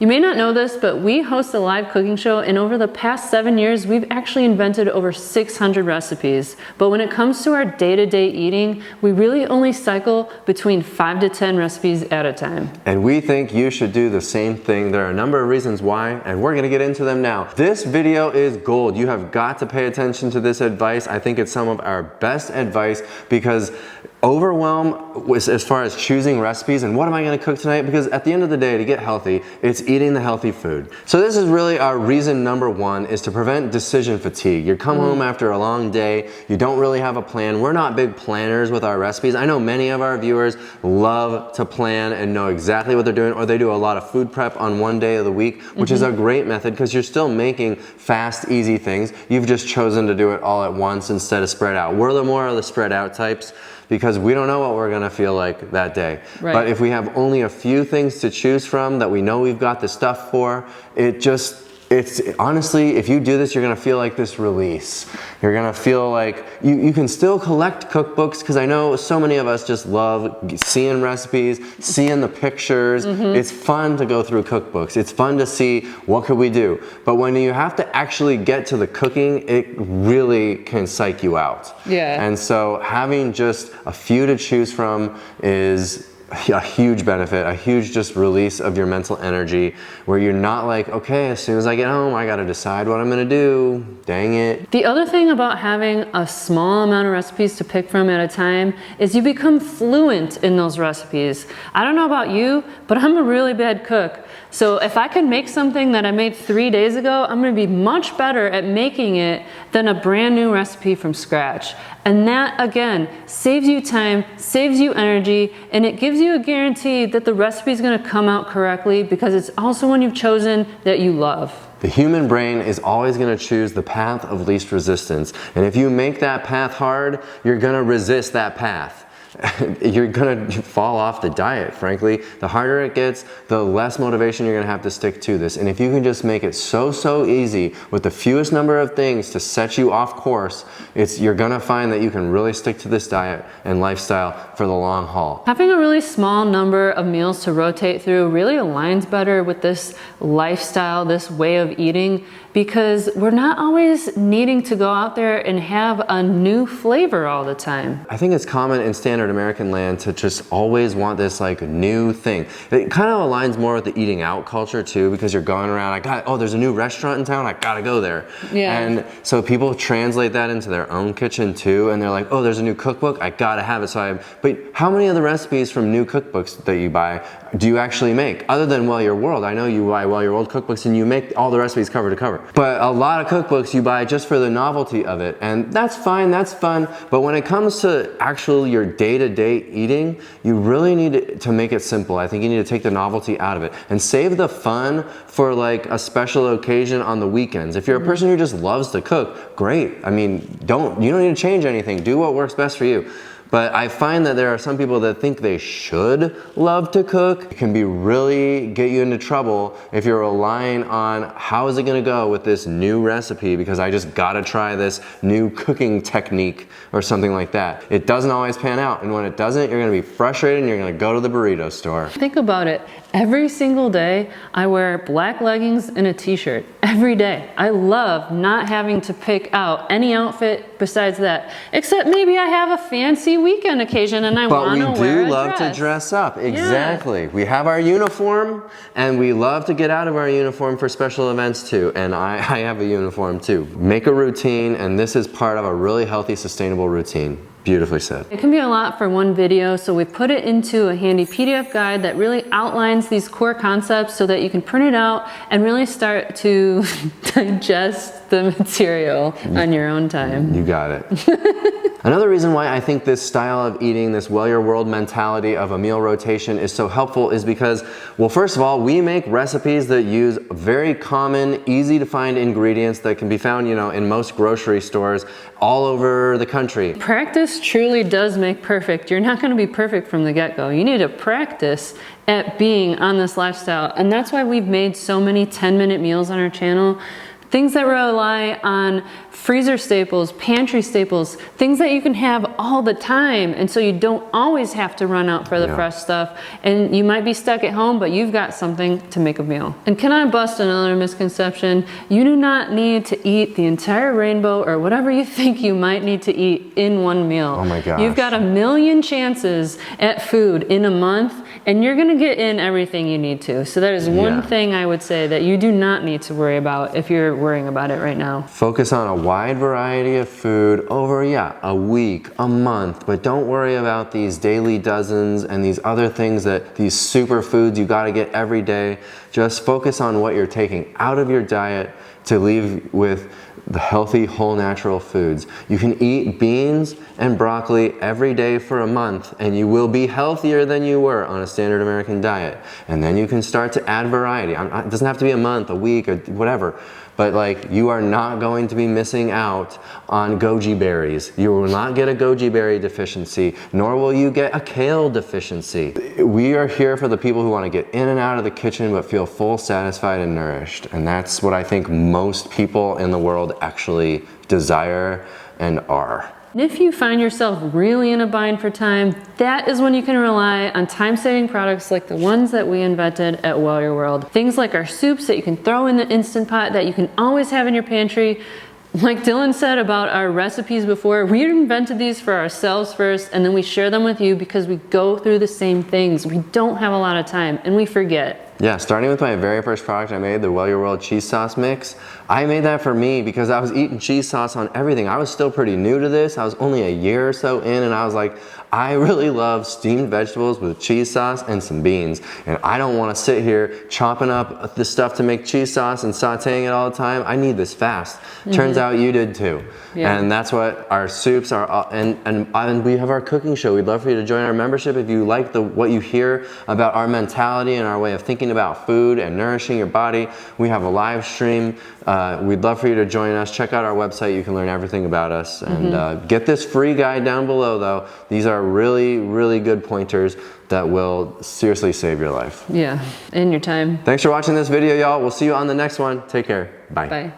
You may not know this, but we host a live cooking show, and over the past 7 years, we've actually invented over 600 recipes. But when it comes to our day-to-day eating, we really only cycle between 5 to 10 recipes at a time. And we think you should do the same thing. There are a number of reasons why, and we're gonna get into them now. This video is gold. You have got to pay attention to this advice. I think it's some of our best advice because overwhelm as far as choosing recipes and what am I gonna cook tonight? Because at the end of the day, to get healthy, it's eating the healthy food. So this is really our reason number one, is to prevent decision fatigue. You come home after a long day, you don't really have a plan. We're not big planners with our recipes. I know many of our viewers love to plan and know exactly what they're doing, or they do a lot of food prep on one day of the week, which is a great method because you're still making fast, easy things. You've just chosen to do it all at once instead of spread out. We're the more of the spread out types, because we don't know what we're gonna feel like that day. Right. But if we have only a few things to choose from that we know we've got the stuff for, it's honestly, if you do this, you're gonna feel like this release. You're gonna feel like you can still collect cookbooks, because I know so many of us just love seeing recipes, seeing the pictures. It's fun to go through cookbooks. It's fun to see what could we do. But when you have to actually get to the cooking, it really can psych you out. Yeah. And so having just a few to choose from is a huge benefit, a huge just release of your mental energy, where you're not like, okay, as soon as I get home, I gotta decide what I'm gonna do, dang it. The other thing about having a small amount of recipes to pick from at a time is you become fluent in those recipes. I don't know about you, but I'm a really bad cook. So if I can make something that I made 3 days ago, I'm gonna be much better at making it than a brand new recipe from scratch. And that, again, saves you time, saves you energy, and it gives you a guarantee that the recipe is gonna come out correctly, because it's also one you've chosen that you love. The human brain is always gonna choose the path of least resistance. And if you make that path hard, you're gonna resist that path. You're gonna fall off the diet, frankly. The harder it gets, the less motivation you're gonna have to stick to this. And if you can just make it so easy with the fewest number of things to set you off course, you're gonna find that you can really stick to this diet and lifestyle for the long haul. Having a really small number of meals to rotate through really aligns better with this lifestyle, this way of eating, because we're not always needing to go out there and have a new flavor all the time. I think it's common in standard American land to just always want this like new thing. It kind of aligns more with the eating out culture too, because you're going around, oh, there's a new restaurant in town, I gotta go there. Yeah. And so people translate that into their own kitchen too, and they're like, oh, there's a new cookbook, I gotta have it. But how many of the recipes from new cookbooks that you buy do you actually make? Other than Well Your World. I know you buy Well Your World cookbooks and you make all the recipes cover to cover. But a lot of cookbooks you buy just for the novelty of it, and that's fine, that's fun. But when it comes to actual your day-to-day eating, you really need to make it simple. I think you need to take the novelty out of it and save the fun for like a special occasion on the weekends. If you're a person who just loves to cook, great. I mean, you don't need to change anything. Do what works best for you. But I find that there are some people that think they should love to cook. It can really get you into trouble if you're relying on how is it gonna go with this new recipe, because I just gotta try this new cooking technique or something like that. It doesn't always pan out, and when it doesn't, you're gonna be frustrated and you're gonna go to the burrito store. Think about it. Every single day, I wear black leggings and a t-shirt. Every day. I love not having to pick out any outfit besides that. Except maybe I have a fancy weekend occasion and I want to wear a dress. But we do love to dress up. Exactly. Yeah. We have our uniform, and we love to get out of our uniform for special events too. And I have a uniform too. Make a routine, and this is part of a really healthy, sustainable routine. Beautifully said. It can be a lot for one video, so we put it into a handy PDF guide that really outlines these core concepts so that you can print it out and really start to digest the material on your own time. You got it. Another reason why I think this style of eating, this Well Your World mentality of a meal rotation is so helpful is because, well, first of all, we make recipes that use very common, easy to find ingredients that can be found, in most grocery stores all over the country. Practice truly does make perfect. You're not going to be perfect from the get-go. You need to practice at being on this lifestyle. And that's why we've made so many 10-minute meals on our channel, things that rely on freezer staples, pantry staples, things that you can have all the time, and so you don't always have to run out for the fresh stuff, and you might be stuck at home, but you've got something to make a meal. And can I bust another misconception? You do not need to eat the entire rainbow or whatever you think you might need to eat in one meal. Oh my gosh. You've got a million chances at food in a month, and you're gonna get in everything you need to. So that is one thing I would say that you do not need to worry about if you're worrying about it right now. Focus on a wide variety of food over, a week, a month, but don't worry about these daily dozens and these other things these superfoods you gotta get every day. Just focus on what you're taking out of your diet to leave with the healthy, whole, natural foods. You can eat beans and broccoli every day for a month, and you will be healthier than you were on a standard American diet. And then you can start to add variety. It doesn't have to be a month, a week, or whatever. But like, you are not going to be missing out on goji berries. You will not get a goji berry deficiency, nor will you get a kale deficiency. We are here for the people who want to get in and out of the kitchen but feel full, satisfied, and nourished. And that's what I think most people in the world actually desire and are. And if you find yourself really in a bind for time, that is when you can rely on time-saving products like the ones that we invented at Well Your World. Things like our soups that you can throw in the Instant Pot that you can always have in your pantry. Like Dylan said about our recipes before, we invented these for ourselves first, and then we share them with you because we go through the same things. We don't have a lot of time, and we forget. Yeah, starting with my very first product I made, the Well Your World cheese sauce mix. I made that for me because I was eating cheese sauce on everything. I was still pretty new to this. I was only a year or so in, and I was like, I really love steamed vegetables with cheese sauce and some beans. And I don't want to sit here chopping up the stuff to make cheese sauce and sauteing it all the time. I need this fast. Turns out you did too. Yeah. And that's what our soups are. And we have our cooking show. We'd love for you to join our membership if you like what you hear about our mentality and our way of thinking about food and nourishing your body. We have a live stream. We'd love for you to join us. Check out our website. You can learn everything about us. And get this free guide down below, though. These are really, really good pointers that will seriously save your life. Yeah, and your time. Thanks for watching this video, y'all. We'll see you on the next one. Take care. Bye. Bye.